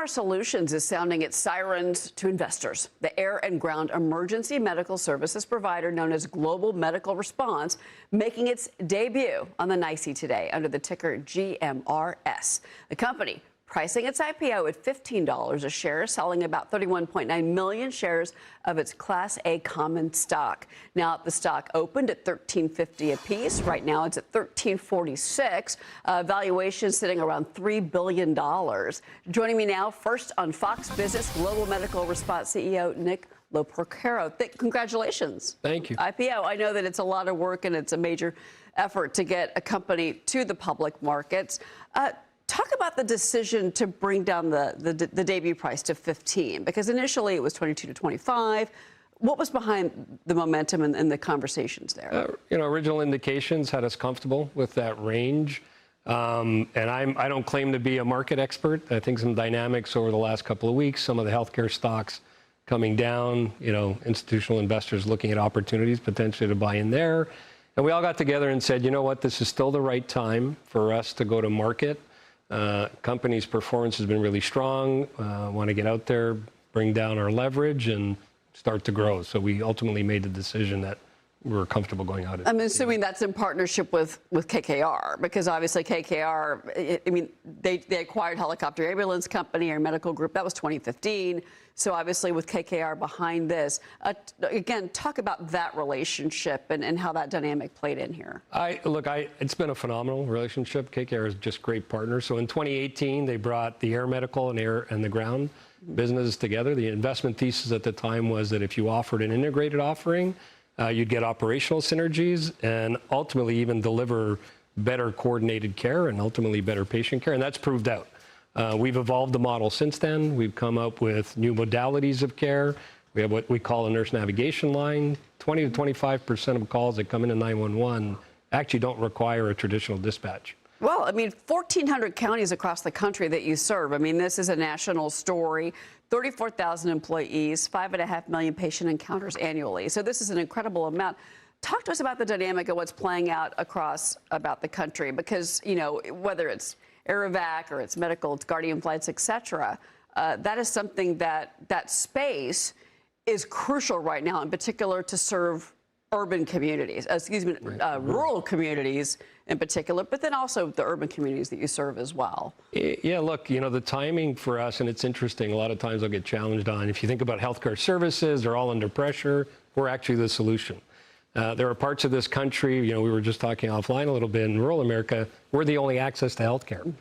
Solutions is sounding its sirens to investors. The air and ground emergency medical services provider known as Global Medical Response making its debut on the NYSE today under the ticker GMRS. The company pricing its IPO at $15 a share, selling about 31.9 million shares of its Class A common stock. Now, the stock opened at $13.50 a piece. Right now, it's at $13.46. Valuation sitting around $3 billion. Joining me now, first on Fox Business, Global Medical Response CEO Nick Loporcaro. Congratulations. Thank you. IPO. I know that it's a lot of work and it's a major effort to get a company to the public markets. Talk about the decision to bring down the debut price to 15, because initially it was 22 to 25. What was behind the momentum and the conversations there? Original indications had us comfortable with that range. And I don't claim to be a market expert. I think some dynamics over the last couple of weeks, some of the healthcare stocks coming down, institutional investors looking at opportunities potentially to buy in there. And we all got together and said, you know what, this is still the right time for us to go to market. Company's performance has been really strong. Want to get out there, bring down our leverage, and start to grow. So we ultimately made the decision that we were comfortable going out. I'm assuming that's in partnership with KKR, because obviously KKR, they acquired Helicopter Ambulance Company or Medical Group. That was 2015. So obviously with KKR behind this, again, talk about that relationship and how that dynamic played in here. It's been a phenomenal relationship. KKR is just great partners. So in 2018, they brought the air medical and air and the ground businesses together. The investment thesis at the time was that if you offered an integrated offering, you'd get operational synergies and ultimately even deliver better coordinated care and ultimately better patient care. And that's proved out. We've evolved the model since then. We've come up with new modalities of care. We have what we call a nurse navigation line. 20 to 25% of calls that come into 911 actually don't require a traditional dispatch. Well, 1,400 counties across the country that you serve. This is a national story. 34,000 employees, 5.5 million patient encounters annually. So this is an incredible amount. Talk to us about the dynamic of what's playing out across about the country, because, whether it's Aerovac or it's medical, it's Guardian flights, et cetera, that is something that space is crucial right now, in particular to serve urban communities, rural communities in particular, but then also the urban communities that you serve as well. Yeah, look, the timing for us, and it's interesting, a lot of times I'll get challenged on, if you think about healthcare services, they're all under pressure. We're actually the solution. There are parts of this country, we were just talking offline a little bit, in rural America, we're the only access to healthcare.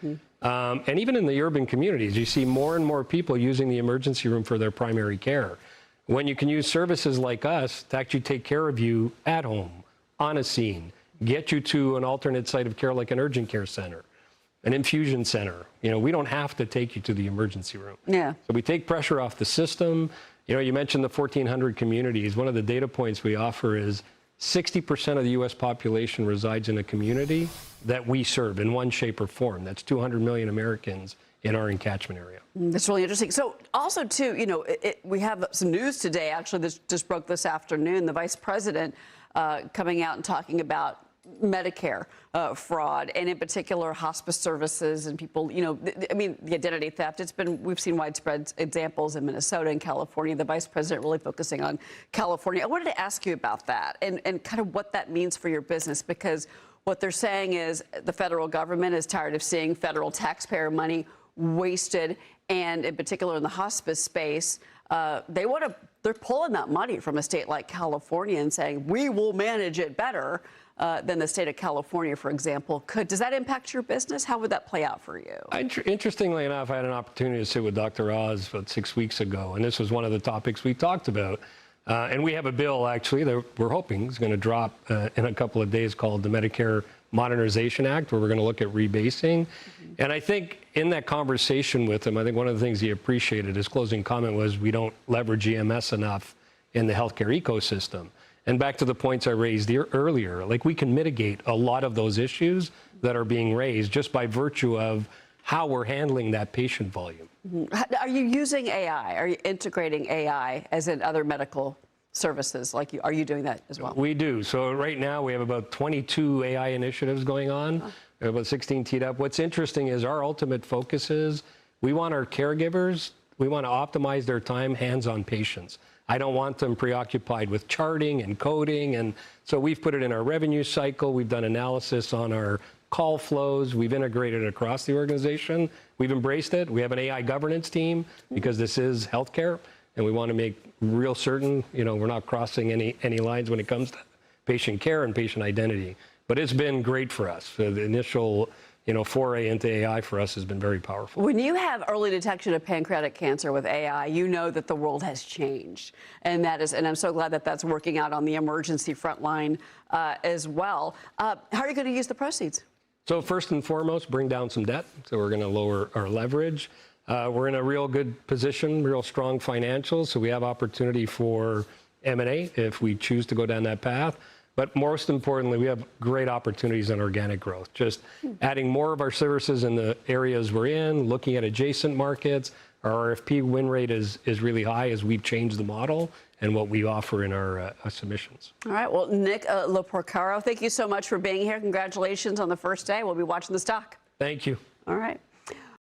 And even in the urban communities, you see more and more people using the emergency room for their primary care. When you can use services like us to actually take care of you at home, on a scene, get you to an alternate site of care like an urgent care center, an infusion center. We don't have to take you to the emergency room. Yeah. So we take pressure off the system. You mentioned the 1,400 communities. One of the data points we offer is 60% of the U.S. population resides in a community that we serve in one shape or form. That's 200 million Americans in our catchment area. That's really interesting. So also, too, we have some news today, actually, this just broke this afternoon. The vice president coming out and talking about Medicare fraud, and in particular hospice services and people, the identity theft. We've seen widespread examples in Minnesota and California. The vice president really focusing on California. I wanted to ask you about that and kind of what that means for your business, because what they're saying is the federal government is tired of seeing federal taxpayer money wasted, and in particular in the hospice space, they're pulling that money from a state like California and saying, we will manage it better than the state of California, for example. Does that impact your business? How would that play out for you? Interestingly enough, I had an opportunity to sit with Dr. Oz about 6 weeks ago, and this was one of the topics we talked about. And we have a bill, actually, that we're hoping is going to drop in a couple of days called the Medicare Modernization Act, where we're going to look at rebasing. And I think in that conversation with him, I think one of the things he appreciated, his closing comment was, we don't leverage EMS enough in the healthcare ecosystem. And back to the points I raised earlier, we can mitigate a lot of those issues that are being raised just by virtue of how we're handling that patient volume. Are you using AI? Are you integrating AI as in other medical services? Are you doing that as well? We do. So right now we have about 22 AI initiatives going on. We have about 16 teed up. What's interesting is our ultimate focus is We want our caregivers, we want to optimize their time hands-on patients. I don't want them preoccupied with charting and coding. And so we've put it in our revenue cycle. We've done analysis on our call flows. We've integrated it across the organization. We've embraced it. We have an AI governance team because this is healthcare, and we want to make real certain, we're not crossing any lines when it comes to patient care and patient identity. But it's been great for us. So the initial foray into AI for us has been very powerful. When you have early detection of pancreatic cancer with AI, you know that the world has changed. And I'm so glad that that's working out on the emergency front line as well. How are you going to use the proceeds? So first and foremost, bring down some debt. So we're going to lower our leverage. We're in a real good position, real strong financials. So we have opportunity for M&A if we choose to go down that path. But most importantly, we have great opportunities in organic growth. Just adding more of our services in the areas we're in, looking at adjacent markets. Our RFP win rate is really high as we've changed the model and what we offer in our submissions. All right. Well, Nick Loporcaro, thank you so much for being here. Congratulations on the first day. We'll be watching the stock. Thank you. All right.